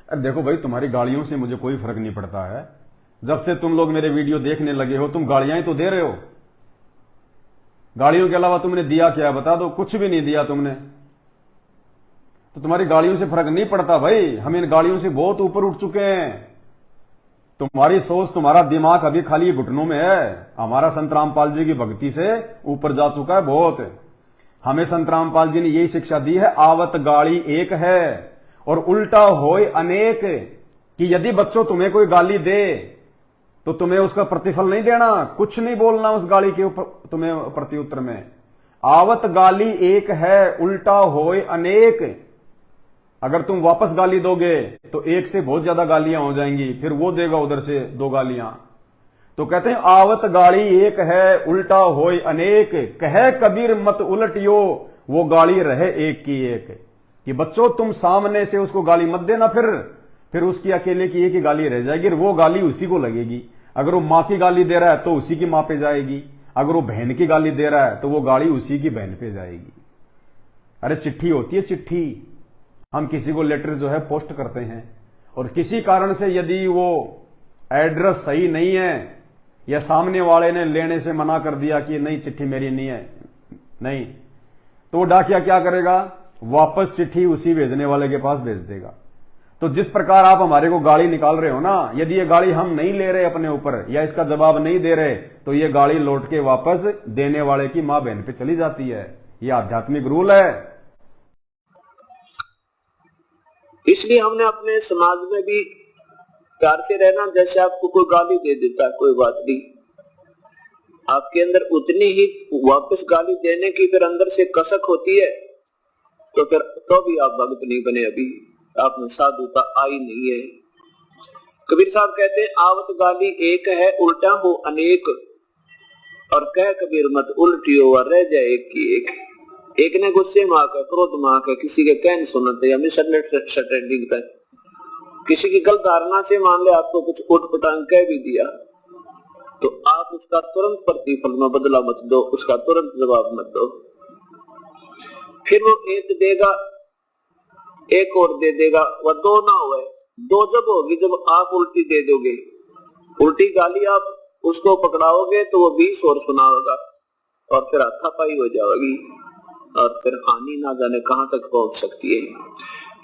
अरे देखो भाई, तुम्हारी गालियों से मुझे कोई फर्क नहीं पड़ता है। जब से तुम लोग मेरे वीडियो देखने लगे हो, तुम गालियां ही तो दे रहे हो। गालियों के अलावा तुमने दिया क्या, बता दो। कुछ भी नहीं दिया तुमने, तो तुम्हारी गालियों से फर्क नहीं पड़ता भाई। हम इन गालियों से बहुत ऊपर उठ चुके हैं। तुम्हारी सोच, तुम्हारा दिमाग अभी खाली घुटनों में है। हमारा संत रामपाल जी की भक्ति से ऊपर जा चुका है बहुत। हमें संत रामपाल जी ने यही शिक्षा दी है, आवत गाली एक है और उल्टा होय अनेक। कि यदि बच्चों तुम्हें कोई गाली दे तो तुम्हें उसका प्रतिफल नहीं देना, कुछ नहीं बोलना उस गाली के ऊपर, तुम्हें प्रत्युत्तर में। आवत गाली एक है, उल्टा होय अनेक। अगर तुम वापस गाली दोगे तो एक से बहुत ज्यादा गालियां हो जाएंगी, फिर वो देगा उधर से 2 गालियां। तो कहते हैं आवत गाली एक है, उल्टा होय अनेक। कहे कबीर मत उलटियो, वो गाली रहे एक की एक। कि बच्चों तुम सामने से उसको गाली मत देना, फिर उसकी अकेले की एक ही गाली रह जाएगी, वो गाली उसी को लगेगी। अगर वो मां की गाली दे रहा है तो उसी की मां पे जाएगी, अगर वो बहन की गाली दे रहा है तो वो गाली उसी की बहन पे जाएगी। अरे चिट्ठी होती है, चिट्ठी। हम किसी को लेटर जो है पोस्ट करते हैं, और किसी कारण से यदि वो एड्रेस सही नहीं है या सामने वाले ने लेने से मना कर दिया कि नहीं चिट्ठी मेरी नहीं है, नहीं, तो वो डाकिया क्या करेगा, वापस चिट्ठी उसी भेजने वाले के पास भेज देगा। तो जिस प्रकार आप हमारे को गाली निकाल रहे हो ना, यदि ये गाली हम नहीं ले रहे अपने ऊपर या इसका जवाब नहीं दे रहे, तो ये गाली लौट के वापस देने वाले की मां बहन पे चली जाती है। ये आध्यात्मिक रूल है। इसलिए हमने अपने समाज में भी प्यार से रहना। जैसे आपको कोई गाली दे देता है, कोई बात नहीं, आपके अंदर उतनी ही वापस गाली देने की फिर अंदर से कसक होती है, तो फिर तो भी आप भक्त नहीं बने, अभी आप में साधुता आई नहीं है। कबीर साहब कहते हैं आवत गाली एक है, उल्टा हो अनेक। और कह कबीर मत उल्टियो और रह जाए एक की एक। एक ने गुस्से में आकर, क्रोध में आकर किसी के कहने सुनते या मिसअंडरस्टैंडिंग तक, किसी की गलत धारणा से मान ले आपको कुछ उठपटांग कह भी दिया, तो आप उसका तुरंत प्रतिफल में बदला मत दो, उसका तुरंत जवाब मत दो। फिर वो एक देगा, एक और दे देगा, वह 2 ना हुए। 2 जब होगी जब आप उल्टी दे दोगे। उल्टी गाली आप उसको पकड़ाओगे तो वो 20 और सुनाओगा, और फिर हाथापाई हो जाएगी, और फिर हानि ना जाने कहां तक पहुंच सकती है।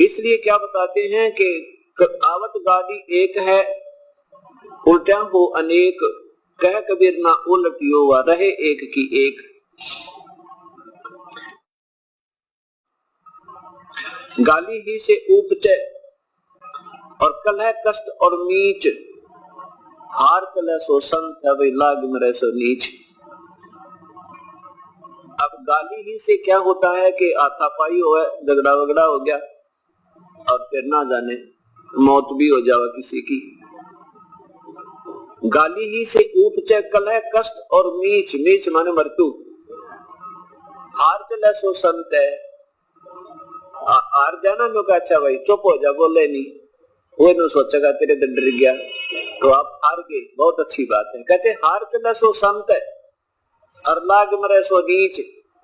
इसलिए क्या बताते हैं कि आवत गाली एक है, उल्टा हो अनेक। कह कबीर ना उलटियो व रहे एक की एक। गाली ही से उपचे और कलह कष्ट और मीच। हार कलह सो संत है, वे लाग मरे सो नीच। अब गाली ही से क्या होता है कि हाथापाई हो, झगड़ा वगड़ा हो गया, और फिर ना जाने मौत भी हो जावा किसी की। गाली ही से उपचे कलह कष्ट और मीच। मीच माने मृत्यु। हार कलह सो संत है, हार जाना नो का अच्छा भाई चुप हो जा, बोले नहीं, वो नो सोचेगा तेरे से डर गया तो आप हार गए, बहुत अच्छी बात है। कहते हार चला सो संत है और लाग मरे सो नीच।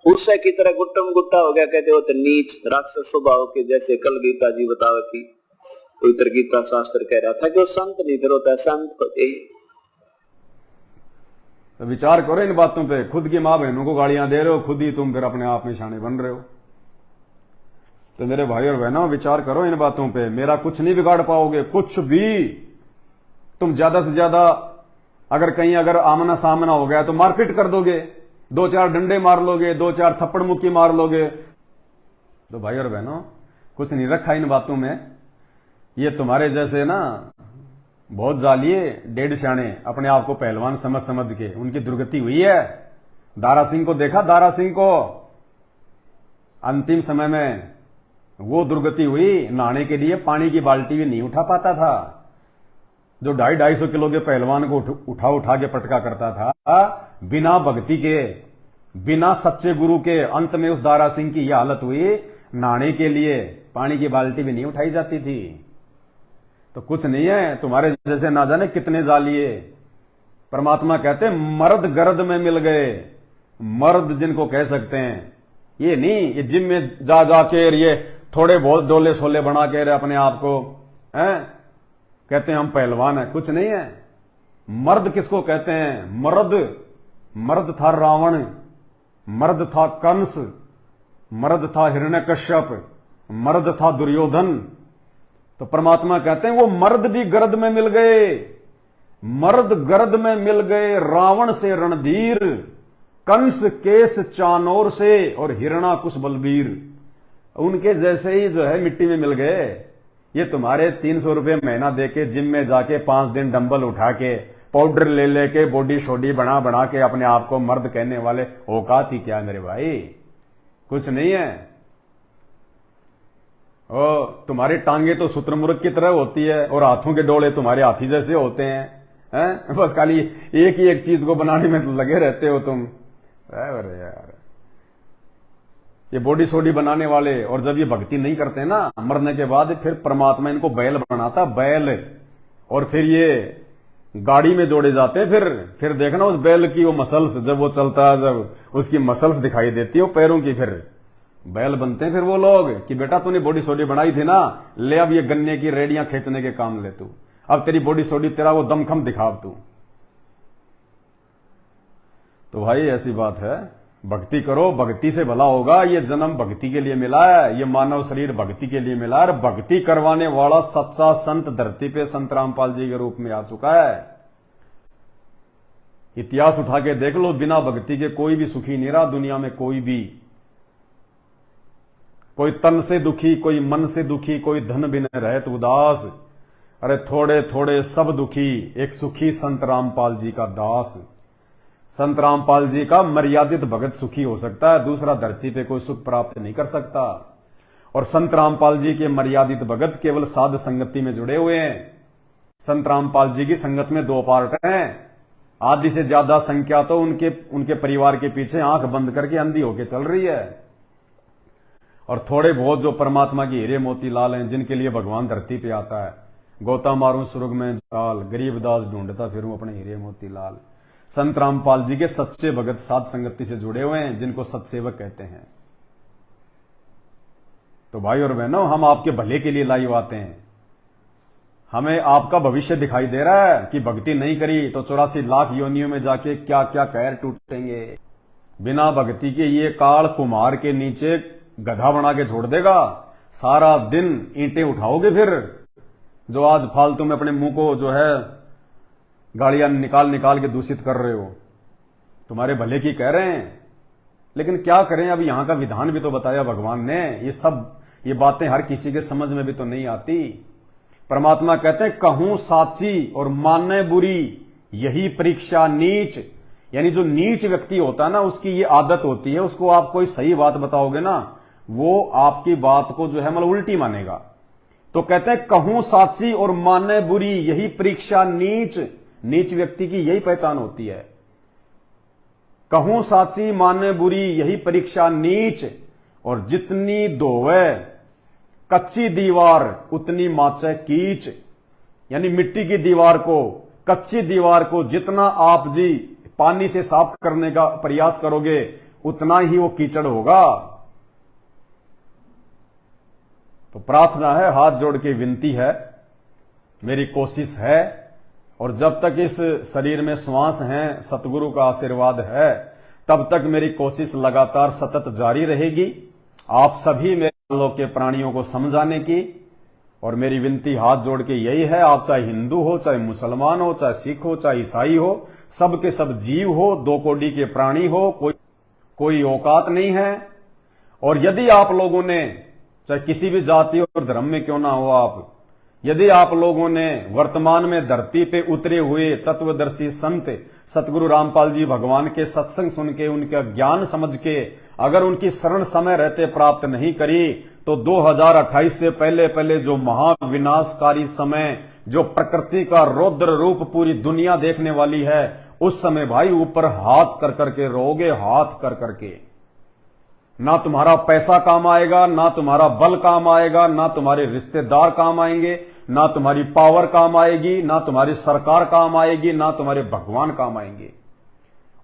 उससे की तरह गुट्टम गुट्टा हो गया, कहते हो तो नीच राक्षस स्वभाव के, जैसे कल गीता जी बतावे थी, पवित्र गीता शास्त्र कह रहा था कि वो संत नहीं फिर होता है संत होते। तो विचार करो इन बातों पे। खुद की माँ बहनों को गालियां दे रहे हो, खुद ही तुम फिर अपने आप में शाने बन रहे हो। तो मेरे भाई और बहनों विचार करो इन बातों पे। मेरा कुछ नहीं बिगाड़ पाओगे, कुछ भी। तुम ज्यादा से ज्यादा अगर कहीं अगर आमना सामना हो गया तो मारपीट कर दोगे, 2-4 डंडे मार लोगे, 2-4 थप्पड़ मुक्की मार लोगे। तो भाई और बहनों कुछ नहीं रखा इन बातों में। ये तुम्हारे जैसे ना बहुत जालिए डेढ़ शाने अपने आप को पहलवान समझ समझ के उनकी दुर्गति हुई है। दारा सिंह को देखा, दारा सिंह को अंतिम समय में वो दुर्गति हुई, नहाने के लिए पानी की बाल्टी भी नहीं उठा पाता था। जो 250-250 किलो के पहलवान को उठा उठा के पटका करता था, बिना भक्ति के, बिना सच्चे गुरु के, अंत में उस दारा सिंह की यह हालत हुई, नहाने के लिए पानी की बाल्टी भी नहीं उठाई जाती थी। तो कुछ नहीं है, तुम्हारे जैसे ना जाने कितने जालिए। परमात्मा कहते मर्द गर्द में मिल गए, मर्द जिनको कह सकते हैं। ये नहीं ये जिम में जा जाके ये थोड़े बहुत डोले सोले बना के अपने आप को हैं? कहते हैं हम पहलवान हैं, कुछ नहीं है। मर्द किसको कहते हैं? मर्द था रावण, मर्द था कंस, मर्द था हिरण्यकश्यप, मर्द था दुर्योधन। तो परमात्मा कहते हैं वो मर्द भी गर्द में मिल गए, मर्द गर्द में मिल गए, रावण से रणधीर, कंस केस चानोर से, और हिरणाकुश बलबीर। उनके जैसे ही जो है मिट्टी में मिल गए। ये तुम्हारे 300 रुपए महीना देके जिम में जाके 5 दिन डंबल उठा के पाउडर ले लेके बॉडी शोडी बना बना के अपने आप को मर्द कहने वाले औकात ही क्या मेरे भाई? कुछ नहीं है। ओ तुम्हारी टांगे तो शुतुरमुर्ग की तरह होती है और हाथों के डोले तुम्हारे हाथी जैसे होते हैं। बस खाली एक ही एक चीज को बनाने में लगे रहते हो तुम। अरे यार ये बॉडी सोडी बनाने वाले, और जब ये भक्ति नहीं करते ना मरने के बाद, फिर परमात्मा इनको बैल बनाता, बैल, और फिर ये गाड़ी में जोड़े जाते हैं। फिर देखना उस बैल की वो मसल्स, जब वो चलता है, जब उसकी मसल्स दिखाई देती है वो पैरों की, फिर बैल बनते हैं फिर वो लोग कि बेटा तूने बॉडी सोडी बनाई थी ना, ले अब ये गन्ने की रेडियां खींचने के काम ले तू, अब तेरी बॉडी सोडी तेरा वो दमखम दिखा तू। तो भाई ऐसी बात है, भक्ति करो, भक्ति से भला होगा। ये जन्म भक्ति के लिए मिला है, ये मानव शरीर भक्ति के लिए मिला है। भक्ति करवाने वाला सच्चा संत धरती पे संत रामपाल जी के रूप में आ चुका है। इतिहास उठा के देख लो, बिना भक्ति के कोई भी सुखी नहीं रहा दुनिया में। कोई भी, कोई तन से दुखी, कोई मन से दुखी, कोई धन बिन रहत उदास। अरे थोड़े थोड़े सब दुखी, एक सुखी संत रामपाल जी का दास। संत रामपाल जी का मर्यादित भगत सुखी हो सकता है, दूसरा धरती पे कोई सुख प्राप्त नहीं कर सकता। और संत रामपाल जी के मर्यादित भगत केवल साध संगति में जुड़े हुए हैं। संत रामपाल जी की संगत में 2 पार्ट हैं। आधी से ज्यादा संख्या तो उनके परिवार के पीछे आंख बंद करके अंधी होके चल रही है, और थोड़े बहुत जो परमात्मा की हीरे मोती लाल हैं, जिनके लिए भगवान धरती पे आता है। गोता मारूं सुर्ग में जाल, गरीबदास ढूंढता फिरूं अपने हीरे मोती लाल। संत रामपाल जी के सच्चे भगत साध संगति से जुड़े हुए हैं, जिनको सत्सेवक कहते हैं। तो भाई और बहनों, हम आपके भले के लिए लाइव आते हैं। हमें आपका भविष्य दिखाई दे रहा है कि भक्ति नहीं करी तो 84 लाख योनियों में जाके क्या क्या कैर टूटेंगे। बिना भक्ति के ये काल कुम्हार के नीचे गधा बना के छोड़ देगा। सारा दिन ईंटें उठाओगे, फिर जो आज फालतू में अपने मुंह को जो है गालियां निकाल निकाल के दूषित कर रहे हो, तुम्हारे भले की कह रहे हैं। लेकिन क्या करें, अब यहां का विधान भी तो बताया भगवान ने। ये बातें हर किसी के समझ में भी तो नहीं आती। परमात्मा कहते हैं कहूं साची और माने बुरी, यही परीक्षा नीच। यानी जो नीच व्यक्ति होता है ना, उसकी ये आदत होती है, उसको आप कोई सही बात बताओगे ना, वो आपकी बात को जो है मतलब उल्टी मानेगा। तो कहते हैं कहूं साची और माने बुरी, यही परीक्षा नीच। नीच व्यक्ति की यही पहचान होती है। कहूं साची माने बुरी, यही परीक्षा नीच। और जितनी धोवे कच्ची दीवार, उतनी माचे कीच। यानी मिट्टी की दीवार को, कच्ची दीवार को जितना आप जी पानी से साफ करने का प्रयास करोगे, उतना ही वो कीचड़ होगा। तो प्रार्थना है, हाथ जोड़ के विनती है, मेरी कोशिश है, और जब तक इस शरीर में श्वास है, सतगुरु का आशीर्वाद है, तब तक मेरी कोशिश लगातार सतत जारी रहेगी, आप सभी मेरे लोक के प्राणियों को समझाने की। और मेरी विनती हाथ जोड़ के यही है, आप चाहे हिंदू हो, चाहे मुसलमान हो, चाहे सिख हो, चाहे ईसाई हो, सब के सब जीव हो, 2 कोटि के प्राणी हो, कोई औकात नहीं है। और यदि आप लोगों ने, चाहे किसी भी जाति और धर्म में क्यों ना हो आप, यदि आप लोगों ने वर्तमान में धरती पे उतरे हुए तत्वदर्शी संत सतगुरु रामपाल जी भगवान के सत्संग सुन के, उनका ज्ञान समझ के, अगर उनकी शरण समय रहते प्राप्त नहीं करी, तो 2028 से पहले जो महाविनाशकारी समय, जो प्रकृति का रौद्र रूप पूरी दुनिया देखने वाली है, उस समय भाई ऊपर हाथ कर करके रोगे, हाथ कर करके। ना तुम्हारा पैसा काम आएगा, ना तुम्हारा बल काम आएगा, ना तुम्हारे रिश्तेदार काम आएंगे, ना तुम्हारी पावर काम आएगी, ना तुम्हारी सरकार काम आएगी, ना तुम्हारे भगवान काम आएंगे।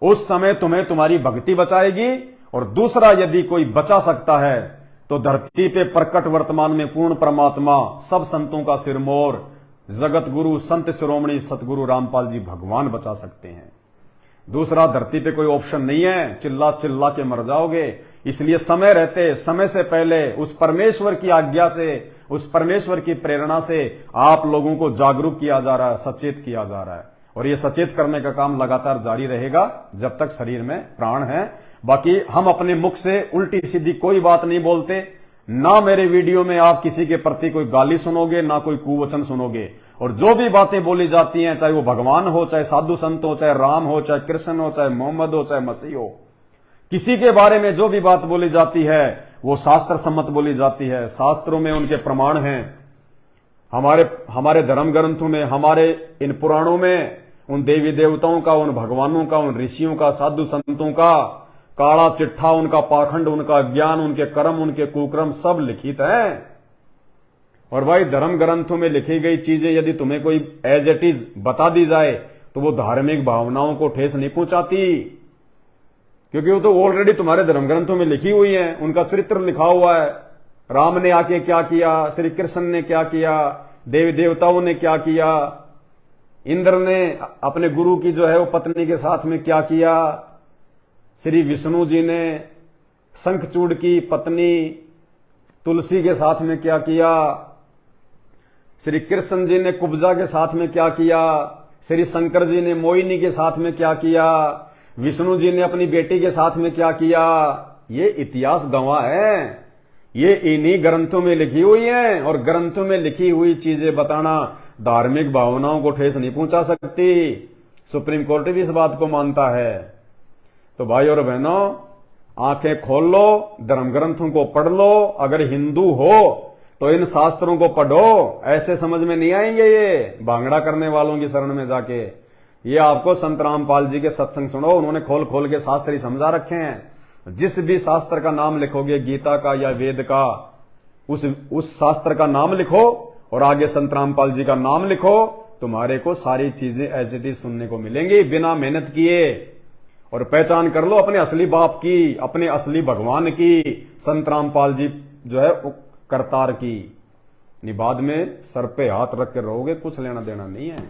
उस समय तुम्हें तुम्हारी भक्ति बचाएगी। और दूसरा, यदि कोई बचा सकता है तो धरती पे प्रकट वर्तमान में पूर्ण परमात्मा सब संतों का सिरमौर जगत गुरु संत शिरोमणि सतगुरु रामपाल जी भगवान बचा सकते हैं। दूसरा, धरती पे कोई ऑप्शन नहीं है, चिल्ला चिल्ला के मर जाओगे। इसलिए समय रहते, समय से पहले उस परमेश्वर की आज्ञा से, उस परमेश्वर की प्रेरणा से आप लोगों को जागरूक किया जा रहा है, सचेत किया जा रहा है। और ये सचेत करने का काम लगातार जारी रहेगा जब तक शरीर में प्राण है। बाकी हम अपने मुख से उल्टी सीधी कोई बात नहीं बोलते, ना मेरे वीडियो में आप किसी के प्रति कोई गाली सुनोगे, ना कोई कुवचन सुनोगे। और जो भी बातें बोली जाती हैं, चाहे वो भगवान हो, चाहे साधु संत हो, चाहे राम हो, चाहे कृष्ण हो, चाहे मोहम्मद हो, चाहे मसीह हो, किसी के बारे में जो भी बात बोली जाती है वो शास्त्र सम्मत बोली जाती है। शास्त्रों में उनके प्रमाण हैं, हमारे धर्म ग्रंथों में, हमारे इन पुराणों में उन देवी देवताओं का, उन भगवानों का, उन ऋषियों का, साधु संतों का काला चिट्ठा, उनका पाखंड, उनका ज्ञान, उनके कर्म, उनके कुकर्म सब लिखित है। और भाई धर्म ग्रंथों में लिखी गई चीजें यदि तुम्हें कोई एज इट इज बता दी जाए तो वो धार्मिक भावनाओं को ठेस नहीं पहुंचाती, क्योंकि वो तो ऑलरेडी तुम्हारे धर्म ग्रंथों में लिखी हुई है, उनका चरित्र लिखा हुआ है। राम ने आके क्या किया, श्री कृष्ण ने क्या किया, देवी देवताओं ने क्या किया, इंद्र ने अपने गुरु की जो है वो पत्नी के साथ में क्या किया, श्री विष्णु जी ने शंखचूड़ की पत्नी तुलसी के साथ में क्या किया, श्री कृष्ण जी ने कुब्जा के साथ में क्या किया, श्री शंकर जी ने मोहिनी के साथ में क्या किया, विष्णु जी ने अपनी बेटी के साथ में क्या किया। ये इतिहास गवाह है, ये इन्हीं ग्रंथों में लिखी हुई है। और ग्रंथों में लिखी हुई चीजें बताना धार्मिक भावनाओं को ठेस नहीं पहुंचा सकती। सुप्रीम कोर्ट भी इस बात को मानता है। तो भाई और बहनों, आंखें खोल लो, धर्म ग्रंथों को पढ़ लो। अगर हिंदू हो तो इन शास्त्रों को पढ़ो, ऐसे समझ में नहीं आएंगे ये भांगड़ा करने वालों की शरण में जाके। ये आपको संत रामपाल जी के सत्संग सुनो, उन्होंने खोल खोल के शास्त्र ही समझा रखे हैं। जिस भी शास्त्र का नाम लिखोगे, गीता का या वेद का, उस शास्त्र का नाम लिखो और आगे संत रामपाल जी का नाम लिखो, तुम्हारे को सारी चीजें एज इट इज सुनने को मिलेंगी बिना मेहनत किए। और पहचान कर लो अपने असली बाप की, अपने असली भगवान की, संत रामपाल जी जो है करतार की। बाद में सर पे हाथ रख के रहोगे, कुछ लेना देना नहीं है।